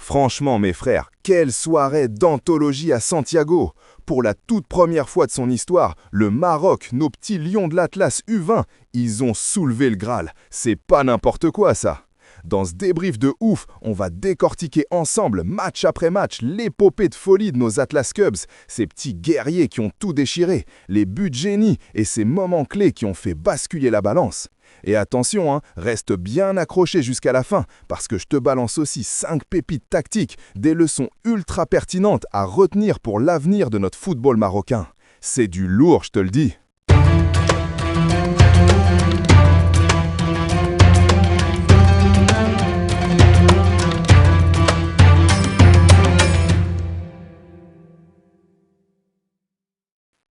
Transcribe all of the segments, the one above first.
Franchement, mes frères, quelle soirée d'anthologie à Santiago! Pour la toute première fois de son histoire, le Maroc, nos petits lions de l'Atlas U20, ils ont soulevé le Graal. C'est pas n'importe quoi, ça! Dans ce débrief de ouf, on va décortiquer ensemble, match après match, l'épopée de folie de nos Atlas Cubs, ces petits guerriers qui ont tout déchiré, les buts de génie et ces moments clés qui ont fait basculer la balance. Et attention, reste bien accroché jusqu'à la fin, parce que je te balance aussi 5 pépites tactiques, des leçons ultra pertinentes à retenir pour l'avenir de notre football marocain. C'est du lourd, je te le dis.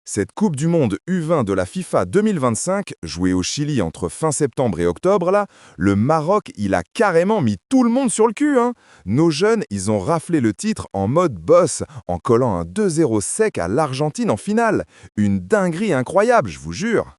Cette Coupe du Monde U20 de la FIFA 2025, jouée au Chili entre fin septembre et octobre, là, le Maroc, il a carrément mis tout le monde sur le cul. Nos jeunes, ils ont raflé le titre en mode boss, en collant un 2-0 sec à l'Argentine en finale. Une dinguerie incroyable, je vous jure.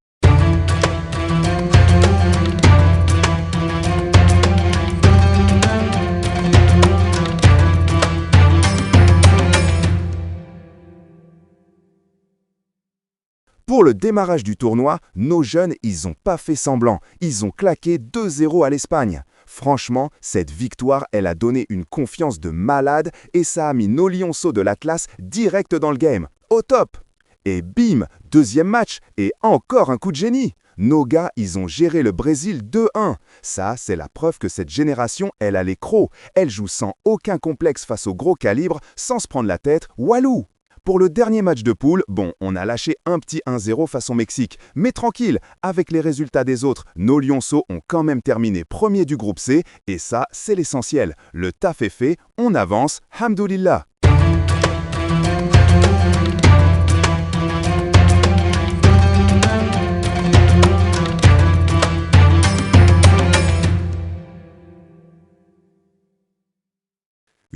Pour le démarrage du tournoi, nos jeunes, ils n'ont pas fait semblant. Ils ont claqué 2-0 à l'Espagne. Franchement, cette victoire, elle a donné une confiance de malade et ça a mis nos lionceaux de l'Atlas direct dans le game. Au top! Et bim, deuxième match et encore un coup de génie. Nos gars, ils ont géré le Brésil 2-1. Ça, c'est la preuve que cette génération, elle a les crocs. Elle joue sans aucun complexe face au gros calibre, sans se prendre la tête. Walou! Pour le dernier match de poule, on a lâché un petit 1-0 face au Mexique. Mais tranquille, avec les résultats des autres, nos lionceaux ont quand même terminé premier du groupe C. Et ça, c'est l'essentiel. Le taf est fait, on avance, hamdoulillah.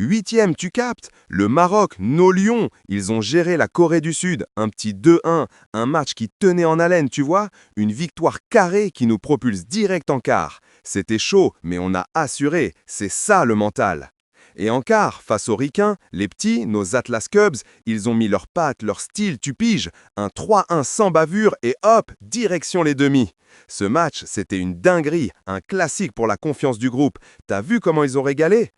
Huitième, tu captes? Le Maroc, nos lions, ils ont géré la Corée du Sud. Un petit 2-1, un match qui tenait en haleine, tu vois? Une victoire carrée qui nous propulse direct en quart. C'était chaud, mais on a assuré. C'est ça le mental. Et en quart, face aux Ricains, les petits, nos Atlas Cubs, ils ont mis leurs pattes, leur style, tu piges. Un 3-1 sans bavure et hop, direction les demi. Ce match, c'était une dinguerie, un classique pour la confiance du groupe. T'as vu comment ils ont régalé?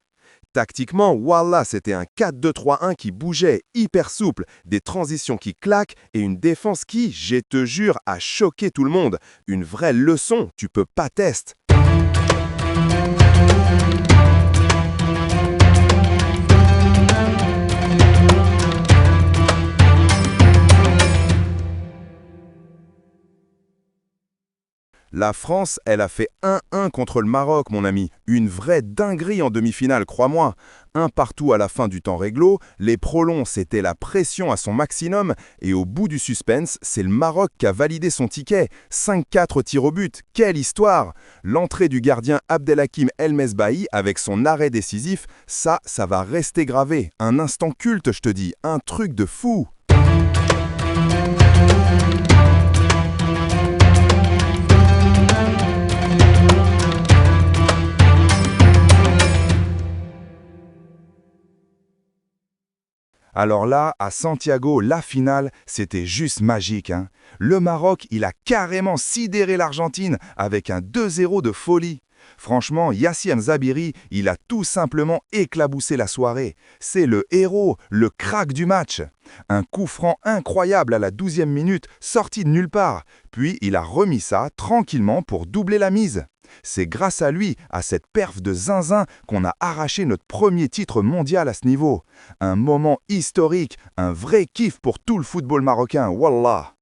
Tactiquement, wallah, c'était un 4-2-3-1 qui bougeait, hyper souple, des transitions qui claquent et une défense qui, je te jure, a choqué tout le monde. Une vraie leçon, tu peux pas tester. La France, elle a fait 1-1 contre le Maroc, mon ami. Une vraie dinguerie en demi-finale, crois-moi. Un partout à la fin du temps réglo, les prolongs, c'était la pression à son maximum, et au bout du suspense, c'est le Maroc qui a validé son ticket. 5-4 tirs au but, quelle histoire! L'entrée du gardien Abdelhakim El Mesbahi avec son arrêt décisif, ça va rester gravé. Un instant culte, je te dis, un truc de fou! Alors là, à Santiago, la finale, c'était juste magique. Le Maroc, il a carrément sidéré l'Argentine avec un 2-0 de folie. Franchement, Yassine Zabiri, il a tout simplement éclaboussé la soirée. C'est le héros, le crack du match. Un coup franc incroyable à la 12e minute, sorti de nulle part. Puis il a remis ça tranquillement pour doubler la mise. C'est grâce à lui, à cette perf de zinzin, qu'on a arraché notre premier titre mondial à ce niveau. Un moment historique, un vrai kiff pour tout le football marocain, wallah.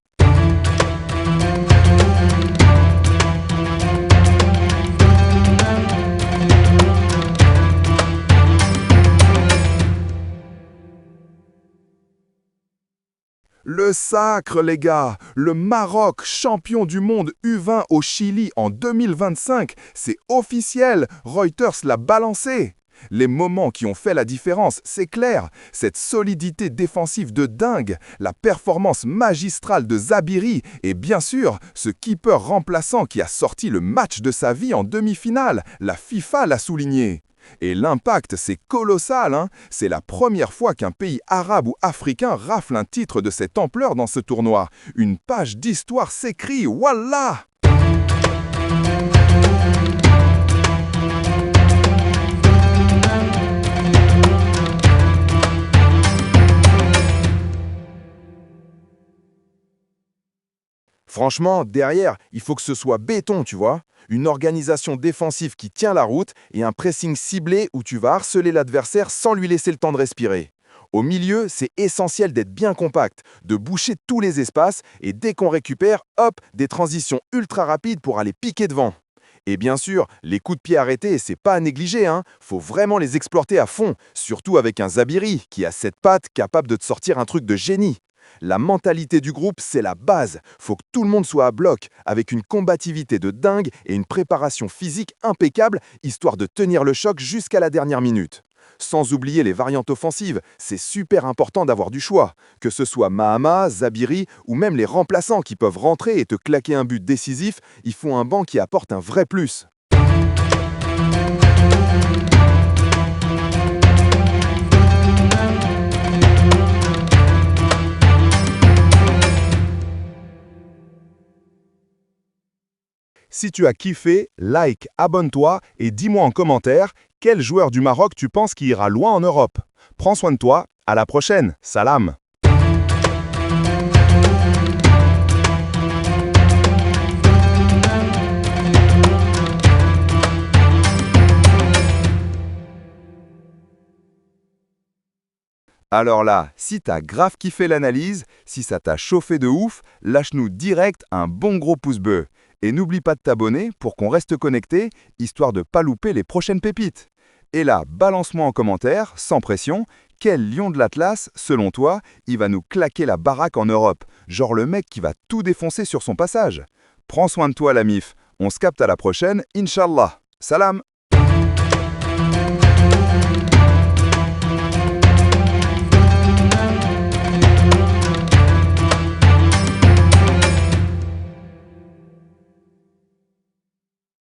Le sacre, les gars! Le Maroc, champion du monde U20 au Chili en 2025, c'est officiel! Reuters l'a balancé! Les moments qui ont fait la différence, c'est clair. Cette solidité défensive de dingue, la performance magistrale de Zabiri et bien sûr, ce keeper remplaçant qui a sorti le match de sa vie en demi-finale. La FIFA l'a souligné. Et l'impact, c'est colossal, hein. C'est la première fois qu'un pays arabe ou africain rafle un titre de cette ampleur dans ce tournoi. Une page d'histoire s'écrit, wallah! Franchement, derrière, il faut que ce soit béton, tu vois. Une organisation défensive qui tient la route et un pressing ciblé où tu vas harceler l'adversaire sans lui laisser le temps de respirer. Au milieu, c'est essentiel d'être bien compact, de boucher tous les espaces et dès qu'on récupère, hop, des transitions ultra rapides pour aller piquer devant. Et bien sûr, les coups de pied arrêtés, c'est pas à négliger, hein. Faut vraiment les exploiter à fond, surtout avec un Zabiri qui a cette patte capable de te sortir un truc de génie. La mentalité du groupe, c'est la base. Faut que tout le monde soit à bloc, avec une combativité de dingue et une préparation physique impeccable, histoire de tenir le choc jusqu'à la dernière minute. Sans oublier les variantes offensives, c'est super important d'avoir du choix. Que ce soit Mahama, Zabiri ou même les remplaçants qui peuvent rentrer et te claquer un but décisif, ils font un banc qui apporte un vrai plus. Si tu as kiffé, like, abonne-toi et dis-moi en commentaire quel joueur du Maroc tu penses qui ira loin en Europe. Prends soin de toi, à la prochaine, salam. Alors là, si t'as grave kiffé l'analyse, si ça t'a chauffé de ouf, lâche-nous direct un bon gros pouce bleu. Et n'oublie pas de t'abonner pour qu'on reste connecté, histoire de pas louper les prochaines pépites. Et là, balance-moi en commentaire, sans pression, quel lion de l'Atlas, selon toi, il va nous claquer la baraque en Europe, genre le mec qui va tout défoncer sur son passage. Prends soin de toi la mif, on se capte à la prochaine, Inch'Allah. Salam!